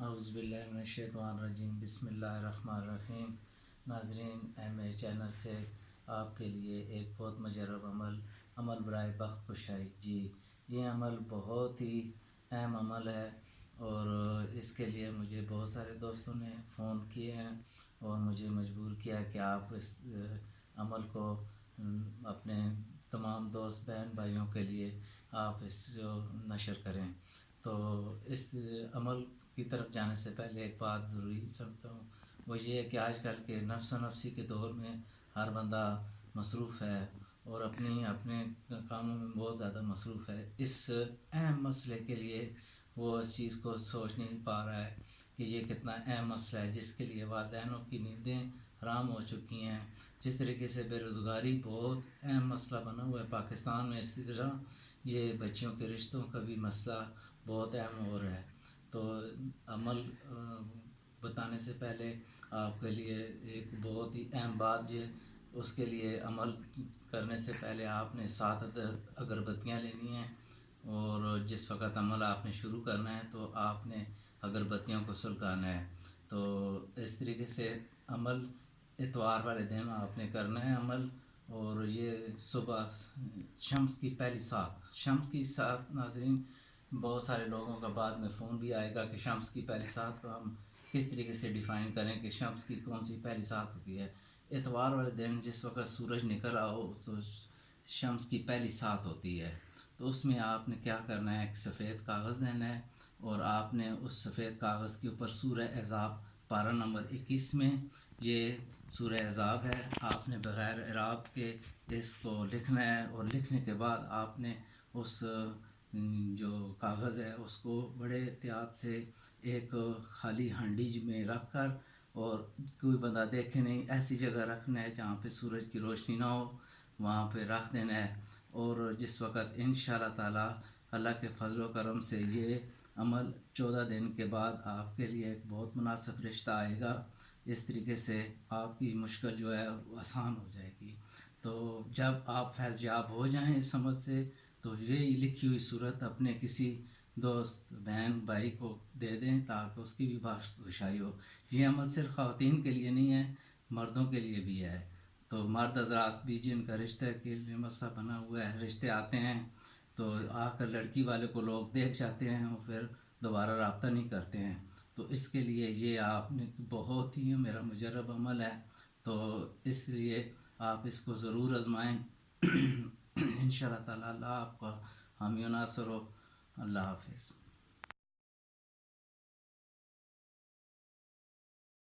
اعوذ باللہ من الشیطان الرجیم، بسم اللہ الرحمن الرحیم۔ ناظرین، میرے چینل سے آپ کے لیے ایک بہت مجرب عمل برائے بخت کشائی۔ جی، یہ عمل بہت ہی اہم عمل ہے اور اس کے لیے مجھے بہت سارے دوستوں نے فون کیے ہیں اور مجھے مجبور کیا کہ آپ اس عمل کو اپنے تمام دوست بہن بھائیوں کے لیے آپ اس کو نشر کریں۔ تو اس عمل کی طرف جانے سے پہلے ایک بات ضروری سمجھتا ہوں، وہ یہ ہے کہ آج کل کے نفس و نفسی کے دور میں ہر بندہ مصروف ہے اور اپنے کاموں میں بہت زیادہ مصروف ہے۔ اس اہم مسئلے کے لیے وہ اس چیز کو سوچ نہیں پا رہا ہے کہ یہ کتنا اہم مسئلہ ہے، جس کے لیے والدینوں کی نیندیں حرام ہو چکی ہیں۔ جس طریقے سے بے روزگاری بہت اہم مسئلہ بنا ہوا ہے پاکستان میں، اسی طرح یہ بچیوں کے رشتوں کا بھی مسئلہ بہت اہم ہو رہا ہے۔ تو عمل بتانے سے پہلے آپ کے لیے ایک بہت ہی اہم بات، اس کے لیے عمل کرنے سے پہلے آپ نے 7 اگربتیاں لینی ہیں اور جس وقت عمل آپ نے شروع کرنا ہے تو آپ نے اگربتیوں کو سلگانا ہے۔ تو اس طریقے سے عمل اتوار والے دن آپ نے کرنا ہے عمل، اور یہ صبح شمس کی پہلی شمس کی ساتھ۔ ناظرین، بہت سارے لوگوں کا بعد میں فون بھی آئے گا کہ شمس کی پہلی ساتھ کو ہم کس طریقے سے ڈیفائن کریں کہ شمس کی کون سی پہلی ساتھ ہوتی ہے۔ اتوار والے دن جس وقت سورج نکل رہا ہو تو شمس کی پہلی ساتھ ہوتی ہے۔ تو اس میں آپ نے کیا کرنا ہے، ایک سفید کاغذ لینا ہے اور آپ نے اس سفید کاغذ کے اوپر سورہ احزاب پارہ نمبر 21 میں، یہ سورہ احزاب ہے، آپ نے بغیر اعراب کے اس کو لکھنا ہے، اور لکھنے کے بعد آپ نے اس جو کاغذ ہے اس کو بڑے احتیاط سے ایک خالی ہانڈی میں رکھ کر، اور کوئی بندہ دیکھے نہیں ایسی جگہ رکھنا ہے جہاں پہ سورج کی روشنی نہ ہو، وہاں پہ رکھ دینا ہے۔ اور جس وقت انشاءاللہ تعالی اللہ کے فضل و کرم سے یہ عمل 14 دن کے بعد آپ کے لیے ایک بہت مناسب رشتہ آئے گا، اس طریقے سے آپ کی مشکل جو ہے وہ آسان ہو جائے گی۔ تو جب آپ فیض یاب ہو جائیں اس عمل سے، تو یہ لکھی ہوئی صورت اپنے کسی دوست بہن بھائی کو دے دیں تاکہ اس کی بھی بخت کشائی ہو۔ یہ عمل صرف خواتین کے لیے نہیں ہے، مردوں کے لیے بھی ہے۔ تو مرد حضرات بھی جن کا رشتہ کے لیے مسئلہ بنا ہوا ہے، رشتے آتے ہیں تو آ کر لڑکی والے کو لوگ دیکھ جاتے ہیں اور پھر دوبارہ رابطہ نہیں کرتے ہیں، تو اس کے لیے یہ آپ نے بہت ہی میرا مجرب عمل ہے، تو اس لیے آپ اس کو ضرور آزمائیں۔ انشاءاللہ تعالی اللہ آپ کا حامی و ناصر ہو۔ اللہ حافظ۔